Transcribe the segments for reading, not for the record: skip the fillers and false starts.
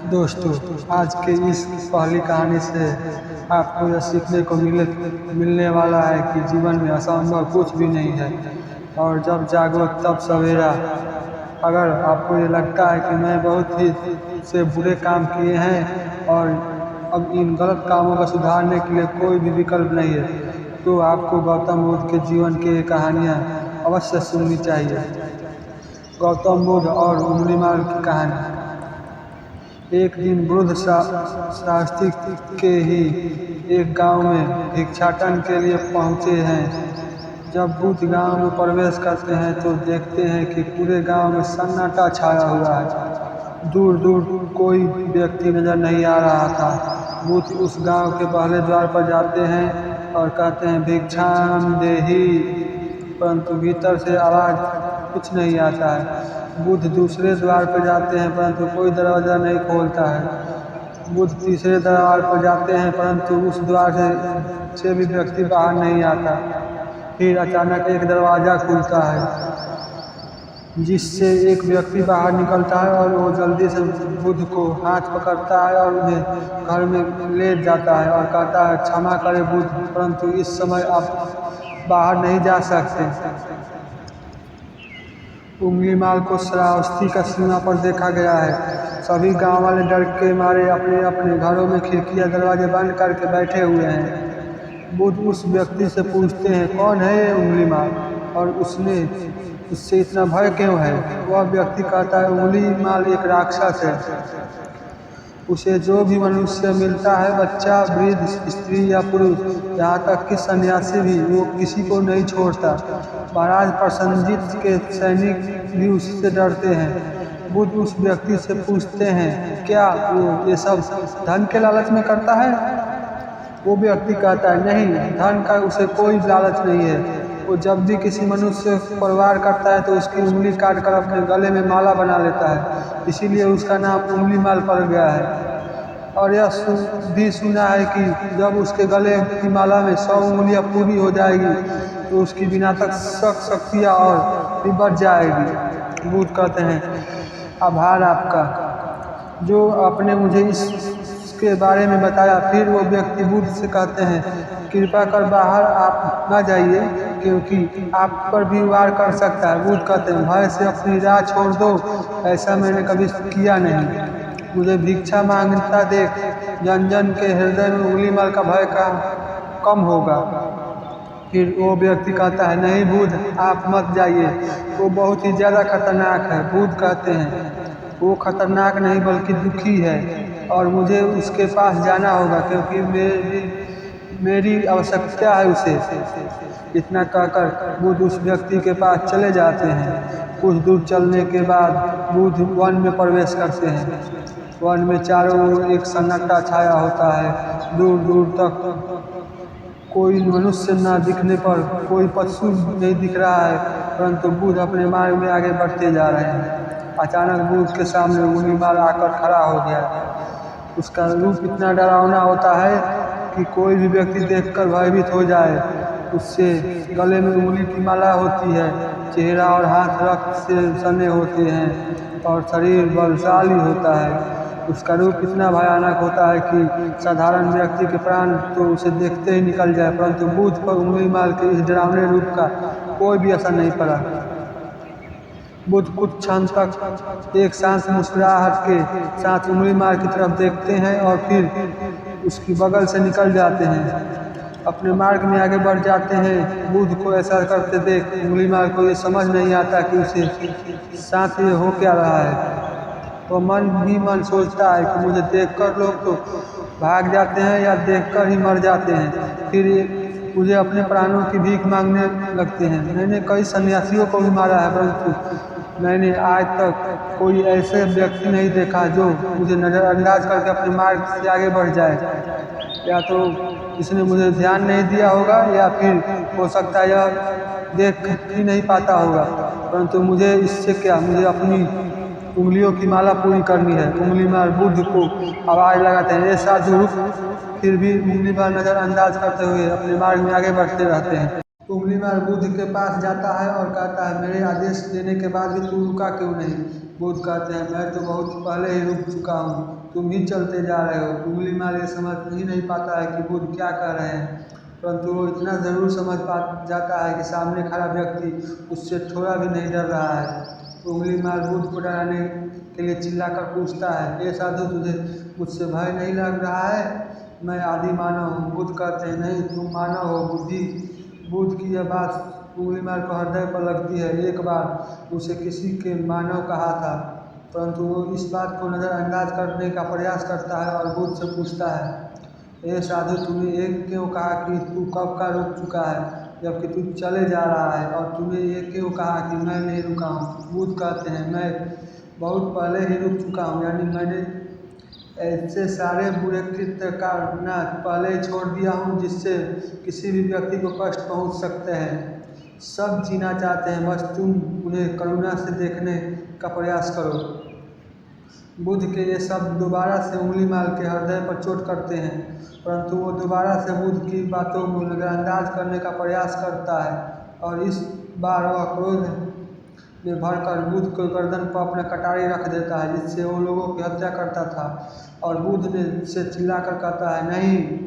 दोस्तों, आज के इस पहली कहानी से आपको यह सीखने को मिलने वाला है कि जीवन में असंभव कुछ भी नहीं है और जब जागो तब सवेरा। अगर आपको ये लगता है कि मैं बहुत ही से बुरे काम किए हैं और अब इन गलत कामों को सुधारने के लिए कोई भी विकल्प नहीं है, तो आपको गौतम बुद्ध के जीवन की कहानियाँ अवश्य सुननी चाहिए। गौतम बुद्ध और उंगलीमाल की कहानी। एक दिन वृद्ध शास्त्री के ही एक गांव में भिक्षाटन के लिए पहुंचे हैं। जब बुद्ध गांव में प्रवेश करते हैं तो देखते हैं कि पूरे गांव में सन्नाटा छाया हुआ है। दूर दूर कोई व्यक्ति नजर नहीं आ रहा था। बुद्ध उस गांव के पहले द्वार पर जाते हैं और कहते हैं, भिक्षाम देहि, परंतु भीतर से आवाज कुछ नहीं आता है। बुद्ध दूसरे द्वार पर जाते हैं परंतु कोई दरवाज़ा नहीं खोलता है। बुद्ध तीसरे द्वार पर जाते हैं परंतु उस द्वार से भी व्यक्ति बाहर नहीं आता। फिर अचानक एक दरवाज़ा खुलता है जिससे एक व्यक्ति बाहर निकलता है और वो जल्दी से बुद्ध को हाथ पकड़ता है और उन्हें घर में ले जाता है और कहता है, क्षमा करें बुद्ध, परंतु इस समय आप बाहर नहीं जा सकते। उंगलीमाल को श्रावस्ती का सीमा पर देखा गया है। सभी गांव वाले डर के मारे अपने अपने घरों में खिड़कियां दरवाजे बंद करके बैठे हुए हैं। बुद्ध उस व्यक्ति से पूछते हैं, कौन है ये उंगलीमाल और उससे इतना भय क्यों है? वह व्यक्ति कहता है, उंगलीमाल एक राक्षस है। उसे जो भी मनुष्य मिलता है, बच्चा, वृद्ध, स्त्री या पुरुष, यहाँ तक कि सन्यासी भी, वो किसी को नहीं छोड़ता। महाराज प्रसन्नजीत के सैनिक भी उससे डरते हैं। बुद्ध उस व्यक्ति से पूछते हैं, क्या वो ये सब धन के लालच में करता है? वो व्यक्ति कहता है, नहीं, धन का उसे कोई लालच नहीं है। वो जब भी किसी मनुष्य पर वार करता है तो उसकी उंगली काट कर अपने गले में माला बना लेता है, इसीलिए उसका नाम उंगलीमाल पड़ गया है। और यह भी सुना है कि जब उसके गले की माला में 100 उंगलियां पूरी हो जाएगी तो उसकी विनाशक शक्तियाँ और भी बढ़ जाएगी। बुद्ध कहते हैं, आभार आपका जो आपने मुझे इसके बारे में बताया। फिर वो व्यक्ति बुद्ध से कहते हैं, कृपा कर बाहर आप न जाइए क्योंकि आप पर भी वार कर सकता है। बुद्ध कहते हैं, भय से अपनी राह छोड़ दो, ऐसा मैंने कभी किया नहीं। मुझे भिक्षा मांगता देख जन जन के हृदय में उंगलीमाल का भय कम होगा। फिर वो व्यक्ति कहता है, नहीं बुद्ध, आप मत जाइए, वो बहुत ही ज़्यादा खतरनाक है। बुद्ध कहते हैं, वो खतरनाक नहीं बल्कि दुखी है और मुझे उसके पास जाना होगा क्योंकि मेरी आवश्यकता है उसे। इतना कहकर बुद्ध उस व्यक्ति के पास चले जाते हैं। कुछ दूर चलने के बाद बुद्ध वन में प्रवेश करते हैं। वन में चारों ओर एक सन्नाटा छाया होता है। दूर दूर तक कोई मनुष्य न दिखने पर कोई पशु नहीं दिख रहा है, परंतु बुद्ध अपने मार्ग में आगे बढ़ते जा रहे हैं। अचानक बुद्ध के सामने उंगलीमाल आकर खड़ा हो गया। उसका रूप इतना डरावना होता है कि कोई भी व्यक्ति देखकर भयभीत हो जाए। उससे गले में उंगली की माला होती है, चेहरा और हाथ रक्त से सने होते हैं और शरीर बलशाली होता है। उसका रूप इतना भयानक होता है कि साधारण व्यक्ति के प्राण तो उसे देखते ही निकल जाए, परंतु बुद्ध पर उंगलीमाल के इस डरावने रूप का कोई भी असर नहीं पड़ा। बुद्ध कुछ क्षण तक एक शांत मुस्कुराहट के साथ उंगलीमाल की तरफ देखते हैं और फिर उसकी बगल से निकल जाते हैं, अपने मार्ग में आगे बढ़ जाते हैं। बुद्ध को ऐसा करते देख उंगलीमाल को ये समझ नहीं आता कि उसे साथ ये हो क्या रहा है। तो मन ही मन सोचता है कि मुझे देखकर लोग तो भाग जाते हैं या देखकर ही मर जाते हैं, फिर मुझे अपने प्राणों की भीख मांगने लगते हैं। मैंने कई सन्यासियों को भी मारा है, परंतु मैंने आज तक कोई ऐसे व्यक्ति नहीं देखा जो मुझे नज़रअंदाज करके अपने मार्ग से आगे बढ़ जाए। या तो इसने मुझे ध्यान नहीं दिया होगा या फिर हो सकता है यह देख ही नहीं पाता होगा, परंतु मुझे इससे क्या, मुझे अपनी उंगलियों की माला पूरी करनी है। उंगलीमाल बुद्ध को आवाज़ लगाते हैं, ये साधु रुक। फिर भी उंगलीमाल नज़रअंदाज करते हुए अपने मार्ग में आगे बढ़ते रहते हैं। उंगलीमाल बुद्ध के पास जाता है और कहता है, मेरे आदेश देने के बाद भी तू रुका क्यों नहीं? बुद्ध कहते हैं मैं तो बहुत पहले ही रुक चुका हूँ, तुम ही चलते जा रहे हो। उंगली मार ये समझ ही नहीं पाता है कि बुद्ध क्या कह रहे हैं, परंतु वो इतना ज़रूर समझ पा जाता है कि सामने खड़ा व्यक्ति उससे थोड़ा भी नहीं डर रहा है। उंगली मार बुद्ध को डराने के लिए चिल्लाकर पूछता है, ये साधु तुझे मुझसे भय नहीं लग रहा है? मैं आदि मानव हूँ। बुद्ध कहते हैं नहीं, तुम मानव हो बुद्धि। बुद्ध की यह बात उंगली मार को हृदय पर लगती है। एक बार उसे किसी के मानव कहा था, परंतु वो इस बात को नज़रअंदाज करने का प्रयास करता है और बुद्ध से पूछता है, ये साधु तूने एक क्यों कहा कि तू कब का रुक चुका है, जबकि तू चले जा रहा है, और तूने ये क्यों कहा कि मैं नहीं रुका हूँ? बुद्ध कहते हैं मैं बहुत पहले ही रुक चुका हूँ, यानी मैंने ऐसे सारे बुरे कृत्य करना पहले ही छोड़ दिया हूँ जिससे किसी भी व्यक्ति को कष्ट पहुँच सकते हैं। सब जीना चाहते हैं, बस तुम उन्हें करुणा से देखने का प्रयास करो। बुद्ध के ये शब्द दोबारा से उंगली मार के हृदय पर चोट करते हैं, परंतु वो दोबारा से बुद्ध की बातों को नज़रअंदाज करने का प्रयास करता है और इस बार वह क्रोध में भरकर बुद्ध को गर्दन पर अपना कटारी रख देता है, जिससे वो लोगों की हत्या करता था। और बुद्ध ने से चिल्लाकर कहता है, नहीं,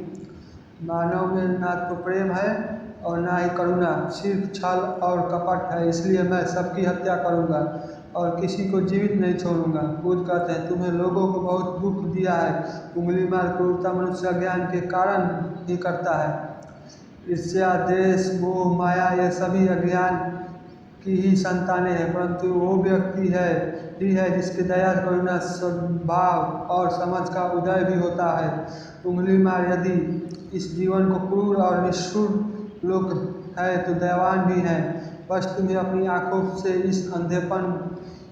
मानव में ना तो प्रेम है और ना ही करुणा, सिर्फ छल और कपट है, इसलिए मैं सबकी हत्या करूंगा और किसी को जीवित नहीं छोड़ूंगा। बुद्ध कहते हैं तुम्हें लोगों को बहुत दुख दिया है। उंगली मार क्रूरता मनुष्य अज्ञान के कारण ही करता है। ईर्ष्या, द्वेष, मोह, माया ये सभी अज्ञान की ही संतानें हैं, परंतु वो व्यक्ति है जिसके दया, करुणा, सद्भाव और समझ का उदय भी होता है। उंगली मार यदि इस जीवन को क्रूर और निष्ठुर लोग है तो दयावान भी है। बस तुम्हें अपनी आंखों से इस अंधेपन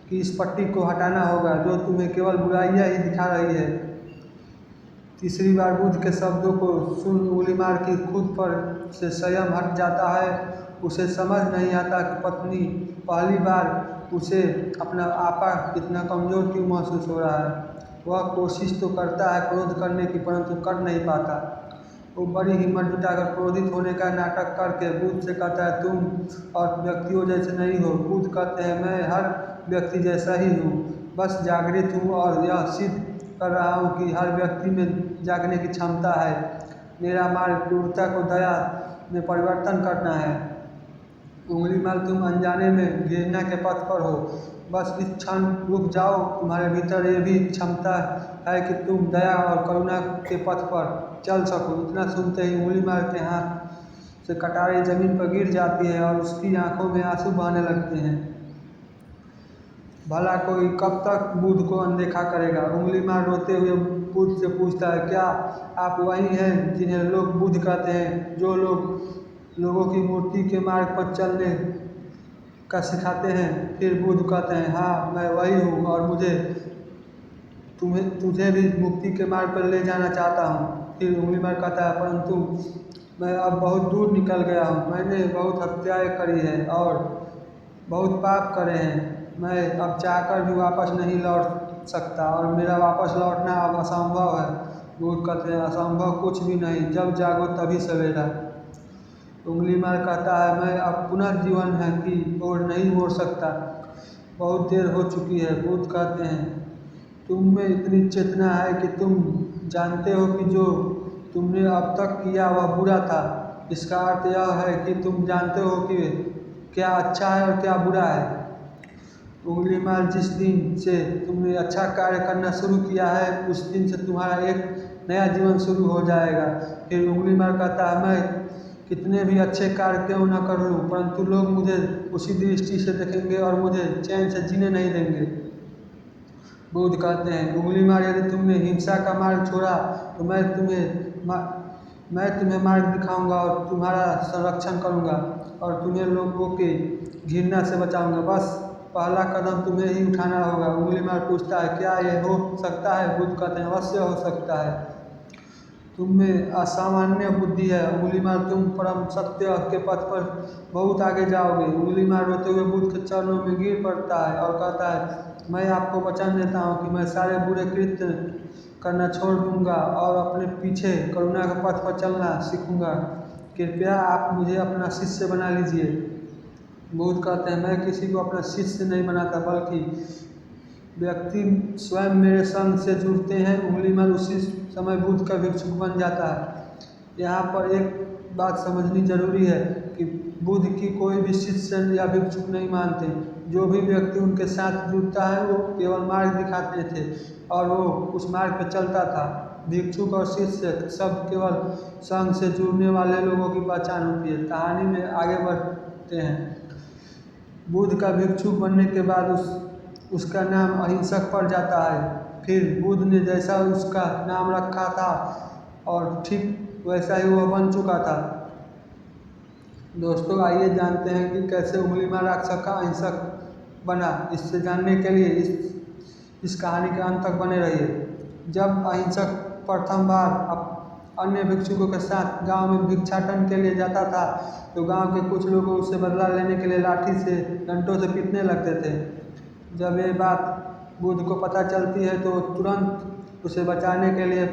की इस पट्टी को हटाना होगा जो तुम्हें केवल बुराइयां ही दिखा रही है। तीसरी बार बुद्ध के शब्दों को सुन उंगली मार की खुद पर से संयम हट जाता है। उसे समझ नहीं आता कि पत्नी पहली बार उसे अपना आपा कितना कमज़ोर क्यों महसूस हो रहा है। वह कोशिश तो करता है क्रोध करने की, परंतु कर नहीं पाता। वो बड़ी हिम्मत जुटाकर क्रोधित होने का नाटक करके बुद्ध से कहता है तुम और व्यक्तियों जैसे नहीं हो। बुद्ध कहते हैं मैं हर व्यक्ति जैसा ही हूँ, बस जागृत हूँ और यह सिद्ध कर रहा हूँ कि हर व्यक्ति में जागने की क्षमता है। मेरा मार्ग क्रूरता को दया में परिवर्तन करना है। उंगली मार तुम अनजाने में घृणा के पथ पर हो, बस इस क्षण रुक जाओ। तुम्हारे भीतर ये भी क्षमता है कि तुम दया और करुणा के पथ पर चल सको। इतना सुनते ही उंगली मार के हाथ से कटारी जमीन पर गिर जाती है और उसकी आंखों में आंसू बहने लगते हैं। भला कोई कब तक बुद्ध को अनदेखा करेगा? उंगली मार रोते हुए बुद्ध से पूछता है, क्या आप वही हैं जिन्हें लोग बुद्ध कहते हैं, जो लोगों की मूर्ति के मार्ग पर चलने का सिखाते हैं? फिर बुद्ध कहते हैं, हाँ मैं वही हूँ और मुझे तुझे भी मुक्ति के मार्ग पर ले जाना चाहता हूँ। फिर उंगली मार कहता है, परंतु मैं अब बहुत दूर निकल गया हूँ, मैंने बहुत हत्याएं करी है और बहुत पाप करे हैं। मैं अब चाहकर भी वापस नहीं लौट सकता और मेरा वापस लौटना अब असंभव है। बुद्ध कहते हैं, असंभव कुछ भी नहीं, जब जागो तभी सवेरा। उंगली मार कहता है, मैं अब पुनर्जीवन है कि ओर नहीं मोड़ सकता, बहुत देर हो चुकी है। बुद्ध कहते हैं, तुम में इतनी चेतना है कि तुम जानते हो कि जो तुमने अब तक किया वह बुरा था। इसका अर्थ यह है कि तुम जानते हो कि क्या अच्छा है और क्या बुरा है। उंगली मार जिस दिन से तुमने अच्छा कार्य करना शुरू किया है उस दिन से तुम्हारा एक नया जीवन शुरू हो जाएगा। फिर उंगली मार कहता है, मैं कितने भी अच्छे कार्य क्यों न कर लूँ, परंतु लोग मुझे उसी दृष्टि से देखेंगे और मुझे चैन से जीने नहीं देंगे। बुद्ध कहते हैं, उंगली मार यदि तुमने हिंसा का मार्ग छोड़ा तो मैं तुम्हें मार्ग दिखाऊंगा और तुम्हारा संरक्षण करूंगा और तुम्हें लोगों के घृणा से बचाऊंगा। बस पहला कदम तुम्हें ही उठाना होगा। उंगली मार पूछता है, क्या ये हो सकता है? बुद्ध कहते हैं, अवश्य हो सकता है, तुम में असामान्य बुद्धि है। उंगली मार तुम परम सत्य के पथ पर बहुत आगे जाओगे। उंगली मार रोते हुए बुद्ध के चरणों में गिर पड़ता है और कहता है, मैं आपको वचन देता हूँ कि मैं सारे बुरे कृत्य करना छोड़ दूंगा और अपने पीछे करुणा के पथ पर चलना सीखूंगा। कृपया आप मुझे अपना शिष्य बना लीजिए। बुद्ध कहते हैं, मैं किसी को अपना शिष्य नहीं बनाता, बल्कि व्यक्ति स्वयं मेरे संग से जुड़ते हैं, उंगलीमल उसी समय बुद्ध का भिक्षुक बन जाता है। यहाँ पर एक बात समझनी जरूरी है कि बुद्ध की कोई भी शिष्य या भिक्षुक नहीं मानते। जो भी व्यक्ति उनके साथ जुड़ता है वो केवल मार्ग दिखाते थे और वो उस मार्ग पर चलता था। भिक्षुक और शिष्य सब केवल संघ से जुड़ने वाले लोगों की पहचान होती है। कहानी में आगे बढ़ते हैं। बुद्ध का भिक्षुक बनने के बाद उसका नाम अहिंसक पड़ जाता है। फिर बुद्ध ने जैसा उसका नाम रखा था और ठीक वैसा ही वह बन चुका था। दोस्तों, आइए जानते हैं कि कैसे उंगलीमाल राक्षस का अहिंसक बना। इससे जानने के लिए इस कहानी के अंत तक बने रहिए। जब अहिंसक प्रथम बार अन्य भिक्षुकों के साथ गांव में भिक्षाटन के लिए जाता था तो गांव के कुछ लोग उससे बदला लेने के लिए लाठी से डंडों से पीटने लगते थे। जब ये बात बुद्ध को पता चलती है तो तुरंत उसे बचाने के लिए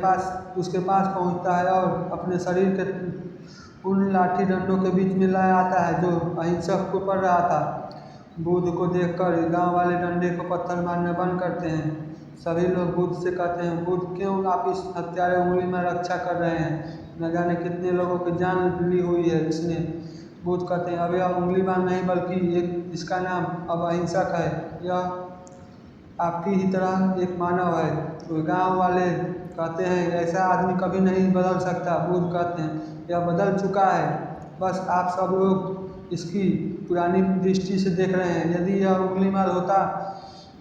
उसके पास पहुंचता है और अपने शरीर के उन लाठी डंडों के बीच में लाया आता है जो अहिंसक को पड़ रहा था। बुद्ध को देखकर गांव वाले डंडे को पत्थर मारना बंद करते हैं। सभी लोग बुद्ध से कहते हैं, बुद्ध क्यों आप इस हत्यारे उंगली में रक्षा कर रहे हैं? न जाने कितने लोगों की जान ली हुई है इसने। बुद्ध कहते हैं, अब यह उंगलीबान नहीं बल्कि इसका नाम अब अहिंसक है। यह आपकी ही तरह एक मानव है। तो गांव वाले कहते हैं, ऐसा आदमी कभी नहीं बदल सकता। बुद्ध कहते हैं, यह बदल चुका है, बस आप सब लोग इसकी पुरानी दृष्टि से देख रहे हैं। यदि यह उंगलीमाल होता,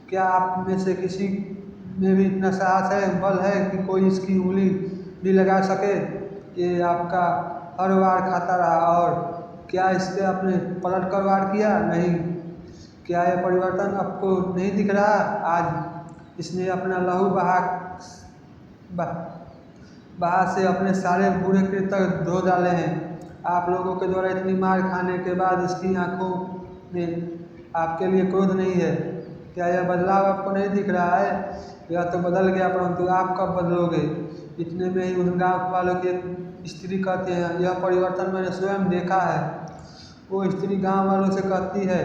क्या आप में से किसी में भी इतना साहस है, बल है कि कोई इसकी उंगली भी लगा सके? ये आपका हर वार खाता रहा और क्या इसके अपने पलट कर वार किया? नहीं। क्या यह परिवर्तन आपको नहीं दिख रहा? आज इसने अपना लहू बहा से अपने सारे बुरे कृत्य धो डाले हैं। आप लोगों के द्वारा इतनी मार खाने के बाद इसकी आंखों में आपके लिए क्रोध नहीं है। क्या यह बदलाव आपको नहीं दिख रहा है? यह तो बदल गया, परंतु आप कब बदलोगे? इतने में ही उन गाँव वालों की एक स्त्री कहते हैं, यह परिवर्तन मैंने स्वयं देखा है। वो स्त्री गांव वालों से कहती है,